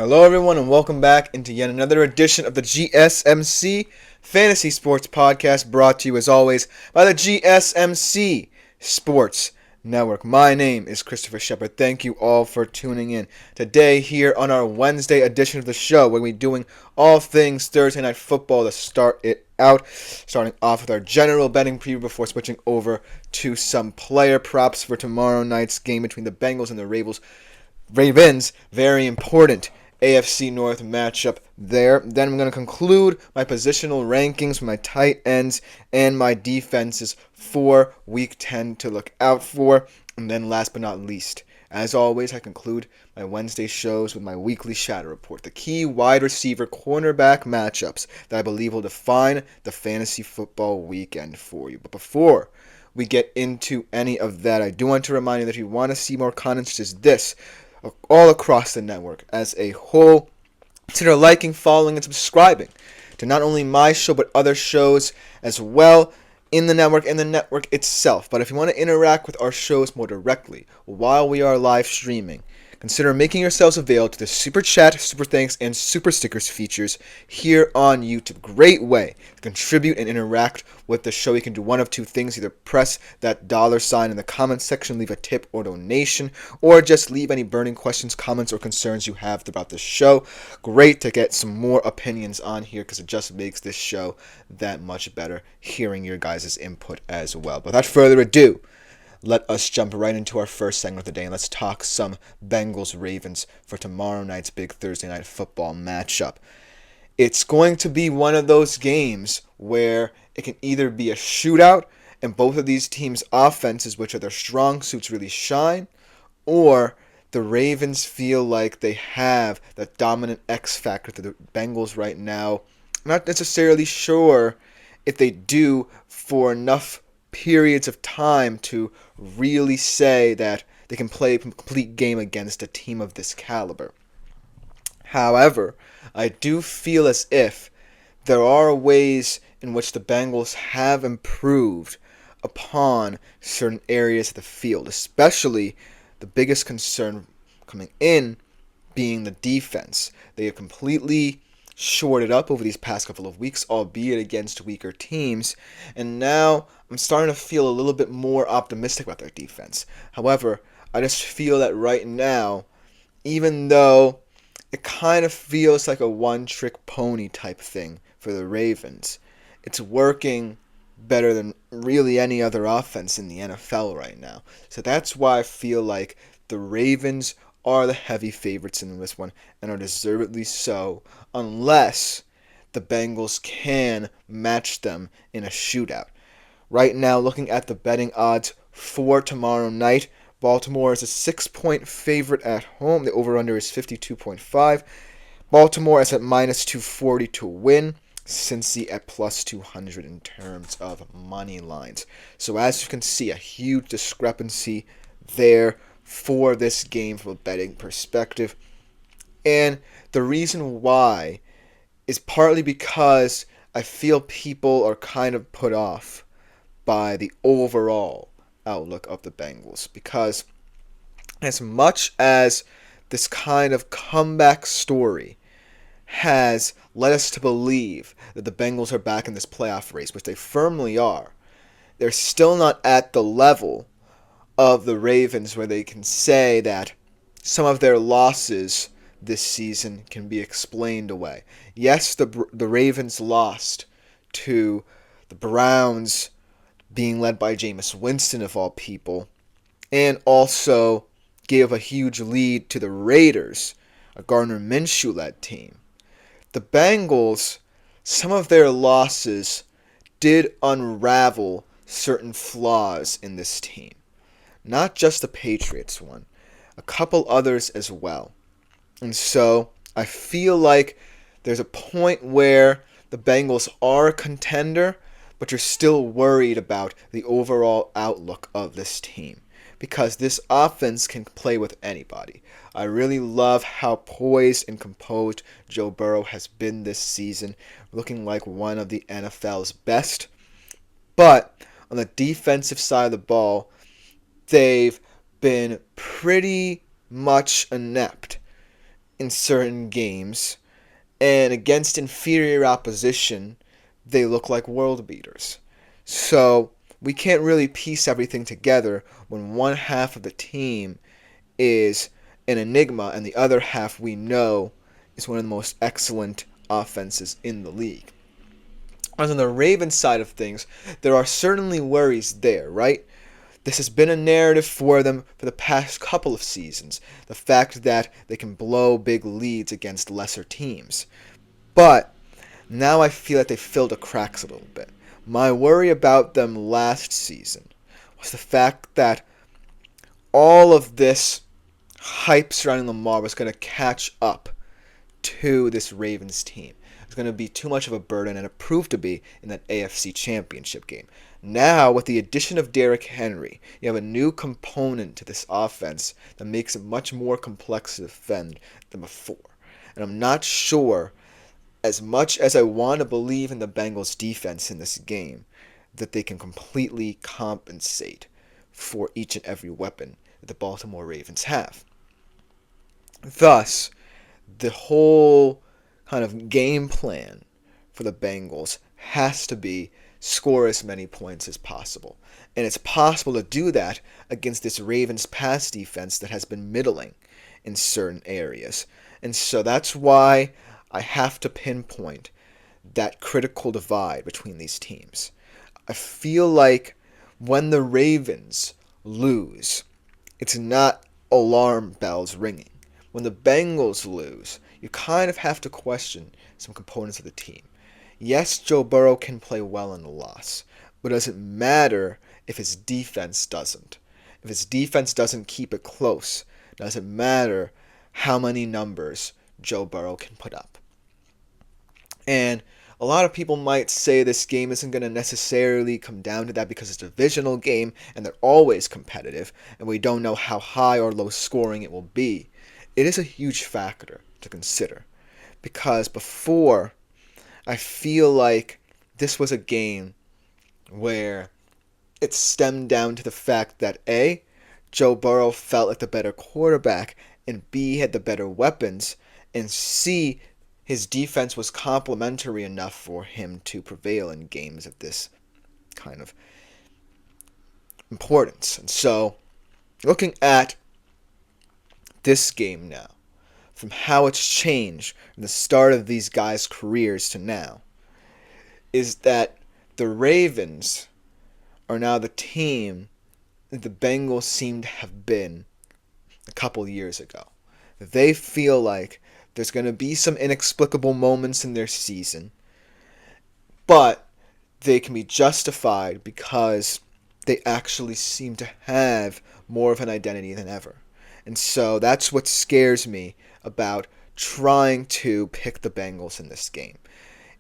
Hello everyone and welcome back into yet another edition of the GSMC Fantasy Sports Podcast, brought to you as always by the GSMC Sports Network. My name is Christopher Shepard. Thank you all for tuning in. Today here on our Wednesday edition of the show, we're going to be doing all things Thursday Night Football to start it out. Starting off with our general betting preview before switching over to some player props for tomorrow night's game between the Bengals and the Ravens. Very important AFC North matchup there. Then I'm going to conclude my positional rankings for my tight ends and my defenses for Week 10 to look out for. And then last but not least, as always, I conclude my Wednesday shows with my weekly shadow report, the key wide receiver cornerback matchups that I believe will define the fantasy football weekend for you. But before we get into any of that, I do want to remind you that if you want to see more content such as this, all across the network as a whole, consider liking, following, and subscribing to not only my show but other shows as well in the network and the network itself. But if you want to interact with our shows more directly while we are live streaming, consider making yourselves available to the Super Chat, Super Thanks, and Super Stickers features here on YouTube. Great way to contribute and interact with the show. You can do one of two things. Either press that $sign in the comments section, leave a tip or donation, or just leave any burning questions, comments, or concerns you have throughout the show. Great to get some more opinions on here because it just makes this show that much better hearing your guys' input as well. But without further ado, let us jump right into our first segment of the day and let's talk some Bengals-Ravens for tomorrow night's big Thursday night football matchup. It's going to be one of those games where it can either be a shootout and both of these teams' offenses, which are their strong suits, really shine, or the Ravens feel like they have that dominant X factor that the Bengals right now, not necessarily sure if they do for enough periods of time to really say that they can play a complete game against a team of this caliber. However, I do feel as if there are ways in which the Bengals have improved upon certain areas of the field, especially the biggest concern coming in being the defense. They have completely shored it up over these past couple of weeks, albeit against weaker teams, and now I'm starting to feel a little bit more optimistic about their defense. However, I just feel that right now, even though it kind of feels like a one-trick pony type thing for the Ravens, it's working better than really any other offense in the NFL right now. So that's why I feel like the Ravens are the heavy favorites in this one and are deservedly so, unless the Bengals can match them in a shootout. Right now, looking at the betting odds for tomorrow night, Baltimore is a 6-point favorite at home. The over-under is 52.5. Baltimore is at minus 240 to win. Cincy at plus 200 in terms of money lines. So as you can see, a huge discrepancy there for this game from a betting perspective. And the reason why is partly because I feel people are kind of put off by the overall outlook of the Bengals. Because as much as this kind of comeback story has led us to believe that the Bengals are back in this playoff race, which they firmly are, they're still not at the level of the Ravens where they can say that some of their losses this season can be explained away. Yes, the Ravens lost to the Browns, being led by Jameis Winston of all people, and also gave a huge lead to the Raiders, a Gardner Minshew-led team. The Bengals, some of their losses did unravel certain flaws in this team. Not just the Patriots one, a couple others as well. And so I feel like there's a point where the Bengals are a contender, but you're still worried about the overall outlook of this team because this offense can play with anybody. I really love how poised and composed Joe Burrow has been this season, looking like one of the NFL's best. But on the defensive side of the ball, they've been pretty much inept in certain games, and against inferior opposition, they look like world beaters. So we can't really piece everything together when one half of the team is an enigma and the other half we know is one of the most excellent offenses in the league. As on the Ravens side of things, there are certainly worries there, right? This has been a narrative for them for the past couple of seasons. The fact that they can blow big leads against lesser teams. But now I feel like they filled the cracks a little bit. My worry about them last season was the fact that all of this hype surrounding Lamar was going to catch up to this Ravens team. It's going to be too much of a burden, and it proved to be in that AFC Championship game. Now, with the addition of Derrick Henry, you have a new component to this offense that makes it much more complex to defend than before. And I'm not sure, as much as I want to believe in the Bengals' defense in this game, that they can completely compensate for each and every weapon that the Baltimore Ravens have. Thus, the whole kind of game plan for the Bengals has to be score as many points as possible. And it's possible to do that against this Ravens pass defense that has been middling in certain areas. And so that's why I have to pinpoint that critical divide between these teams. I feel like when the Ravens lose, it's not alarm bells ringing. When the Bengals lose, you kind of have to question some components of the team. Yes, Joe Burrow can play well in the loss, but it doesn't matter if his defense doesn't. If his defense doesn't keep it close, it doesn't matter how many numbers Joe Burrow can put up. And a lot of people might say this game isn't going to necessarily come down to that because it's a divisional game and they're always competitive and we don't know how high or low scoring it will be. It is a huge factor to consider because before, I feel like this was a game where it stemmed down to the fact that A, Joe Burrow felt like the better quarterback, and B, had the better weapons, and C, his defense was complementary enough for him to prevail in games of this kind of importance. And so, looking at this game now, from how it's changed from the start of these guys' careers to now, is that the Ravens are now the team that the Bengals seem to have been a couple years ago. They feel like there's going to be some inexplicable moments in their season, but they can be justified because they actually seem to have more of an identity than ever. And so that's what scares me about trying to pick the Bengals in this game.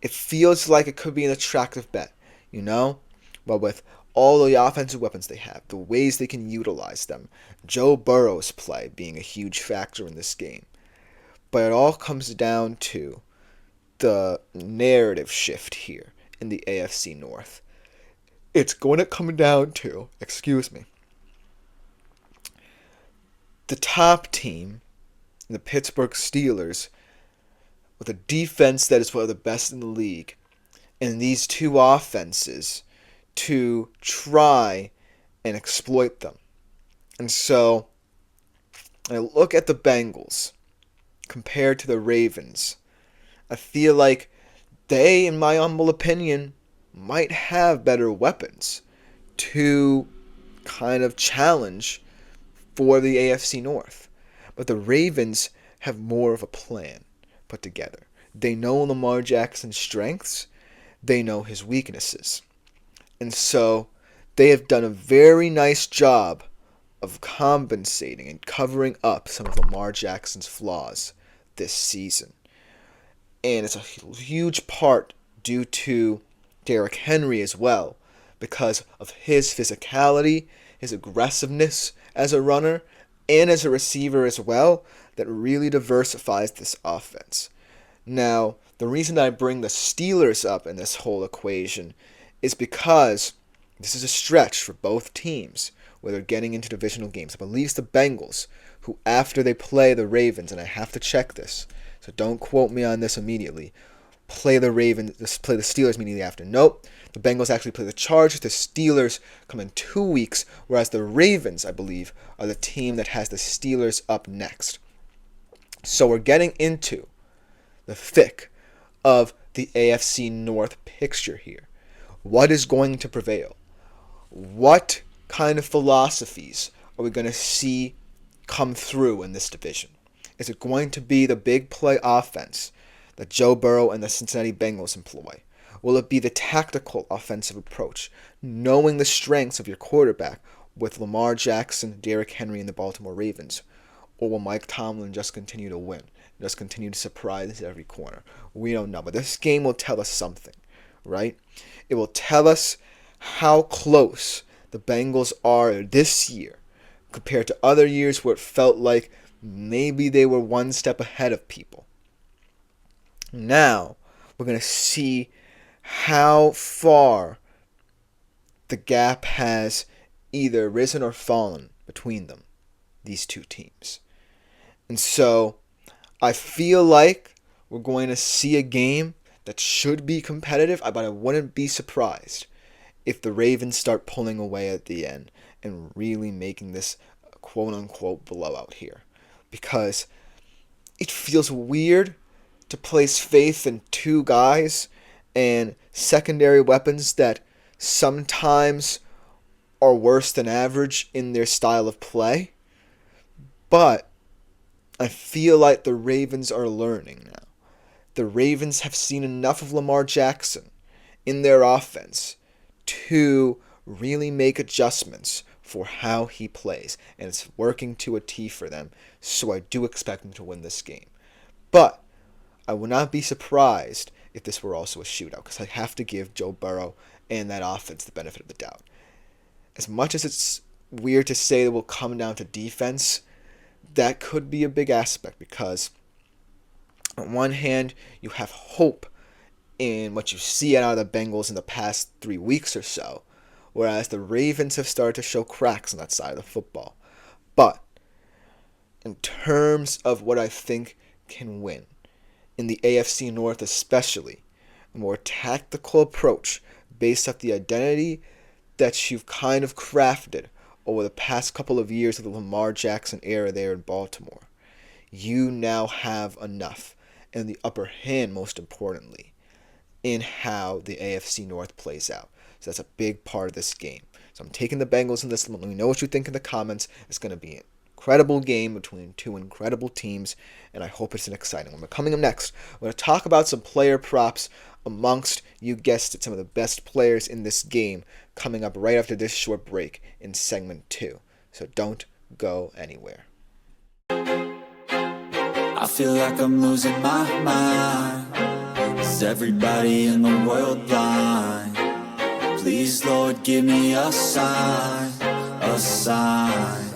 It feels like it could be an attractive bet, you know? But with all the offensive weapons they have, the ways they can utilize them, Joe Burrow's play being a huge factor in this game. But it all comes down to the narrative shift here in the AFC North. It's going to come down to, the top team, the Pittsburgh Steelers, with a defense that is one of the best in the league, and these two offenses to try and exploit them. And so, I look at the Bengals compared to the Ravens. I feel like they, in my humble opinion, might have better weapons to kind of challenge for the AFC North. But the Ravens have more of a plan put together. They know Lamar Jackson's strengths. They know his weaknesses. And so they have done a very nice job of compensating and covering up some of Lamar Jackson's flaws this season. And it's a huge part due to Derrick Henry as well, because of his physicality, his aggressiveness as a runner, and as a receiver as well, that really diversifies this offense. Now, the reason I bring the Steelers up in this whole equation is because this is a stretch for both teams where they're getting into divisional games. I believe it's the Bengals, who after they play the Ravens, and I have to check this, so don't quote me on this immediately, play the Steelers immediately after. Nope, the Bengals actually play the Chargers. The Steelers come in 2 weeks, whereas the Ravens, I believe, are the team that has the Steelers up next. So we're getting into the thick of the AFC North picture here. What is going to prevail? What kind of philosophies are we going to see come through in this division? Is it going to be the big play offense that Joe Burrow and the Cincinnati Bengals employ? Will it be the tactical offensive approach, knowing the strengths of your quarterback with Lamar Jackson, Derrick Henry, and the Baltimore Ravens? Or will Mike Tomlin just continue to win, just continue to surprise every corner? We don't know, but this game will tell us something, right? It will tell us how close the Bengals are this year compared to other years where it felt like maybe they were one step ahead of people. Now, we're going to see how far the gap has either risen or fallen between them, these two teams. And so, I feel like we're going to see a game that should be competitive, but I wouldn't be surprised if the Ravens start pulling away at the end and really making this quote-unquote blowout here. Because it feels weird to place faith in two guys and secondary weapons that sometimes are worse than average in their style of play. But I feel like the Ravens are learning now. The Ravens have seen enough of Lamar Jackson in their offense to really make adjustments for how he plays. And it's working to a T for them. So I do expect them to win this game. But I would not be surprised if this were also a shootout, because I have to give Joe Burrow and that offense the benefit of the doubt. As much as it's weird to say it will come down to defense, that could be a big aspect, because on one hand, you have hope in what you see out of the Bengals in the past 3 weeks or so, whereas the Ravens have started to show cracks on that side of the football. But in terms of what I think can win, in the AFC North especially, a more tactical approach based off the identity that you've kind of crafted over the past couple of years of the Lamar Jackson era there in Baltimore. You now have enough, and the upper hand, most importantly, in how the AFC North plays out. So that's a big part of this game. So I'm taking the Bengals in this one. Let me know what you think in the comments. It's going to be an incredible game between two incredible teams, and I hope it's an exciting one. But coming up next, we're going to talk about some player props amongst, you guessed it, some of the best players in this game, coming up right after this short break in segment 2. So don't go anywhere. I feel like I'm losing my mind. Is everybody in the world blind? Please, Lord, give me a sign, a sign.